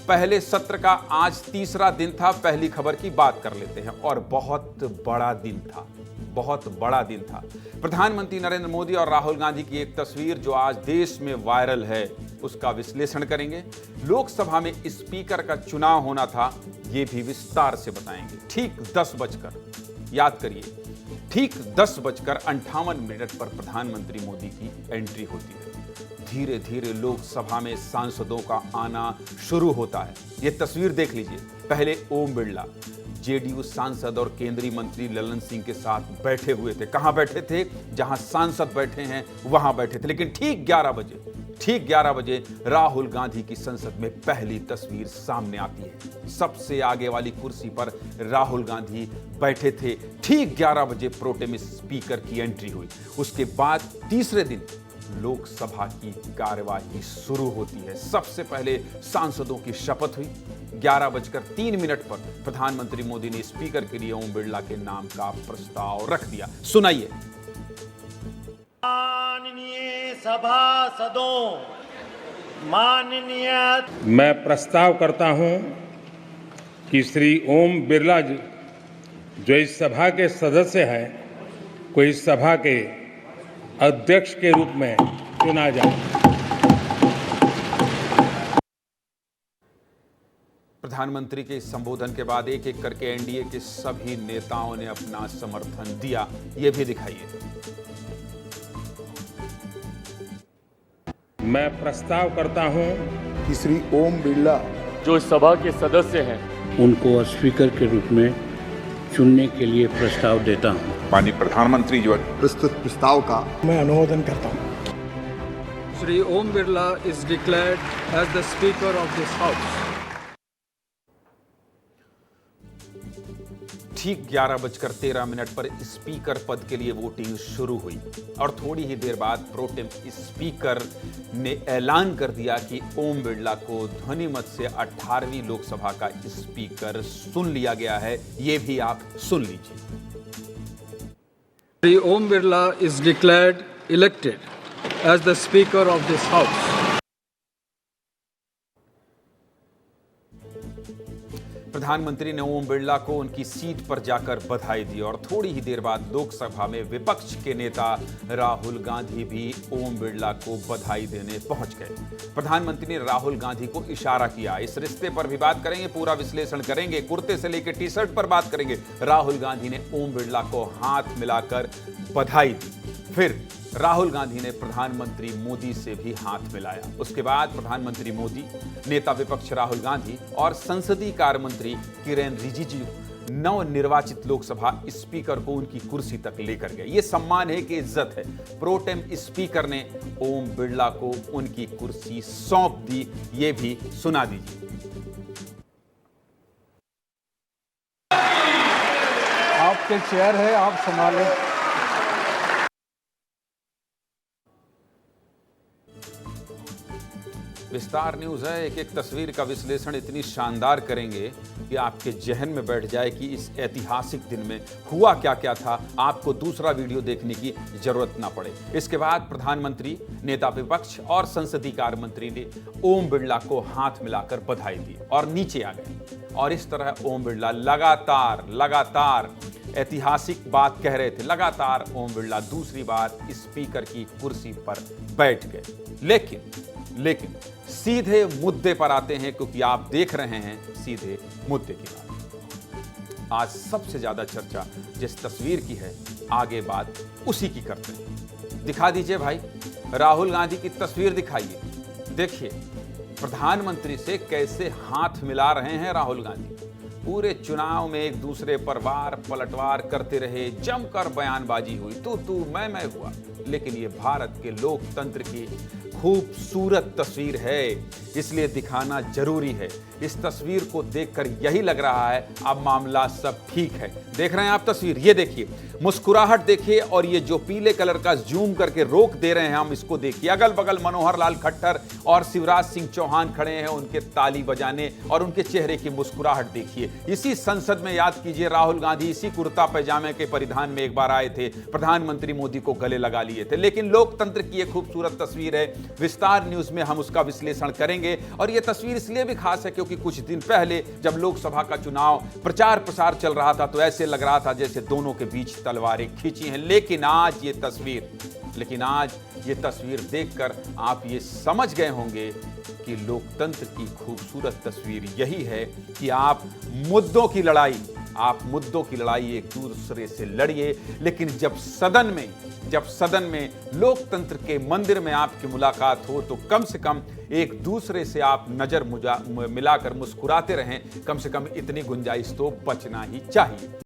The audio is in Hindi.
पहले सत्र का आज तीसरा दिन था। पहली खबर की बात कर लेते हैं और बहुत बड़ा दिन था, बहुत बड़ा दिन था। प्रधानमंत्री नरेंद्र मोदी और राहुल गांधी की एक तस्वीर जो आज देश में वायरल है, उसका विश्लेषण करेंगे। लोकसभा में स्पीकर का चुनाव होना था, यह भी विस्तार से बताएंगे। ठीक 10 बजकर, याद करिए, ठीक 10:58 पर प्रधानमंत्री मोदी की एंट्री होती है। धीरे धीरे लोकसभा में सांसदों का आना शुरू होता है। ये तस्वीर देख लीजिए। पहले ओम बिरला जेडीयू सांसद और केंद्रीय मंत्री ललन सिंह के साथ बैठे हुए थे। कहां बैठे थे? जहां सांसद बैठे हैं वहां बैठे थे। लेकिन ठीक 11 बजे राहुल गांधी की संसद में पहली तस्वीर सामने आती है। सबसे आगे वाली कुर्सी पर राहुल गांधी बैठे थे। ठीक 11 बजे प्रोटेम स्पीकर की एंट्री हुई। उसके बाद तीसरे दिन लोकसभा की कार्यवाही शुरू होती है। सबसे पहले सांसदों की शपथ हुई। 11:03 पर प्रधानमंत्री मोदी ने स्पीकर के लिए ओम बिरला के नाम का प्रस्ताव रख दिया। सुनाइए। माननीय सभासदों, माननीय मैं प्रस्ताव करता हूं कि श्री ओम बिरला जो इस सभा के सदस्य हैं को इस सभा के अध्यक्ष के रूप में चुना जाए। प्रधानमंत्री के इस संबोधन के बाद एक एक करके एनडीए के सभी नेताओं ने अपना समर्थन दिया। यह भी दिखाइए। मैं प्रस्ताव करता हूं कि श्री ओम बिरला जो इस सभा के सदस्य हैं उनको स्पीकर के रूप में चुनने के लिए प्रस्ताव देता हूं। माननीय प्रधानमंत्री जो प्रस्तुत प्रस्ताव का मैं अनुमोदन करता हूं। Shri Om Birla is declared as the Speaker of this House. ठीक 11:13 पर स्पीकर पद के लिए वोटिंग शुरू हुई और थोड़ी ही देर बाद प्रोटेम स्पीकर ने ऐलान कर दिया कि ओम बिरला को ध्वनिमत से 18वीं लोकसभा का स्पीकर चुन लिया गया है। ये भी आप सुन लीजिए। Shri Om Birla is declared elected as the Speaker of this House. प्रधानमंत्री ने ओम बिरला को उनकी सीट पर जाकर बधाई दी और थोड़ी ही देर बाद लोकसभा में विपक्ष के नेता राहुल गांधी भी ओम बिरला को बधाई देने पहुंच गए। प्रधानमंत्री ने राहुल गांधी को इशारा किया। इस रिश्ते पर भी बात करेंगे, पूरा विश्लेषण करेंगे, कुर्ते से लेकर टी शर्ट पर बात करेंगे। राहुल गांधी ने ओम बिरला को हाथ मिलाकर बधाई दी। फिर राहुल गांधी ने प्रधानमंत्री मोदी से भी हाथ मिलाया। उसके बाद प्रधानमंत्री मोदी, नेता विपक्ष राहुल गांधी और संसदीय कार्य मंत्री किरेन रिजिजू नवनिर्वाचित लोकसभा स्पीकर को उनकी कुर्सी तक लेकर गए। यह सम्मान है कि इज्जत है। प्रोटेम स्पीकर ने ओम बिरला को उनकी कुर्सी सौंप दी। ये भी सुना दीजिए। आपके चेयर है, आप संभालें। विस्तार न्यूज़ है। एक एक तस्वीर का विश्लेषण इतनी शानदार करेंगे कि आपके जहन में बैठ जाए कि इस ऐतिहासिक दिन में हुआ क्या क्या था। आपको दूसरा वीडियो देखने की जरूरत ना पड़े। इसके बाद प्रधानमंत्री, नेता विपक्ष और संसदीय कार्य मंत्री ने ओम बिरला को हाथ मिलाकर बधाई दी और नीचे आ गए। और इस तरह ओम बिरला लगातार ऐतिहासिक बात कह रहे थे। लगातार ओम बिरला दूसरी बार स्पीकर की कुर्सी पर बैठ गए। लेकिन सीधे मुद्दे पर आते हैं, क्योंकि आप देख रहे हैं सीधे मुद्दे की बात। आज सबसे ज्यादा चर्चा जिस तस्वीर की है, आगे बात उसी की करते हैं। दिखा दीजिए भाई, राहुल गांधी की तस्वीर दिखाइए। देखिए प्रधानमंत्री से कैसे हाथ मिला रहे हैं राहुल गांधी। पूरे चुनाव में एक दूसरे पर वार पलटवार करते रहे, जमकर बयानबाजी हुई, तू मैं हुआ। लेकिन ये भारत के लोकतंत्र की खूबसूरत तस्वीर है, इसलिए दिखाना जरूरी है। इस तस्वीर को देखकर यही लग रहा है अब मामला सब ठीक है। देख रहे हैं आप तस्वीर, ये देखिए, मुस्कुराहट देखिए, और ये जो पीले कलर का जूम करके रोक दे रहे हैं हम, इसको देखिए। अगल बगल मनोहर लाल खट्टर और शिवराज सिंह चौहान खड़े हैं, उनके ताली बजाने और उनके चेहरे की मुस्कुराहट देखिए। इसी संसद में याद कीजिए, राहुल गांधी इसी कुर्ता पैजामे के परिधान में एक बार आए थे, प्रधानमंत्री मोदी को गले लगा लिए थे। लेकिन लोकतंत्र की एक खूबसूरत तस्वीर है। विस्तार न्यूज में हम उसका विश्लेषण करेंगे। और यह तस्वीर इसलिए भी खास है क्योंकि कुछ दिन पहले जब लोकसभा का चुनाव प्रचार प्रसार चल रहा था तो ऐसे लग रहा था जैसे दोनों के बीच तलवारें खींची हैं। लेकिन आज ये तस्वीर देखकर आप ये समझ गए होंगे कि लोकतंत्र की खूबसूरत तस्वीर यही है कि आप मुद्दों की लड़ाई एक दूसरे से लड़िए, लेकिन जब सदन में लोकतंत्र के मंदिर में आपकी मुलाकात हो तो कम से कम एक दूसरे से आप नजर मिलाकर मुस्कुराते रहें। कम से कम इतनी गुंजाइश तो बचना ही चाहिए।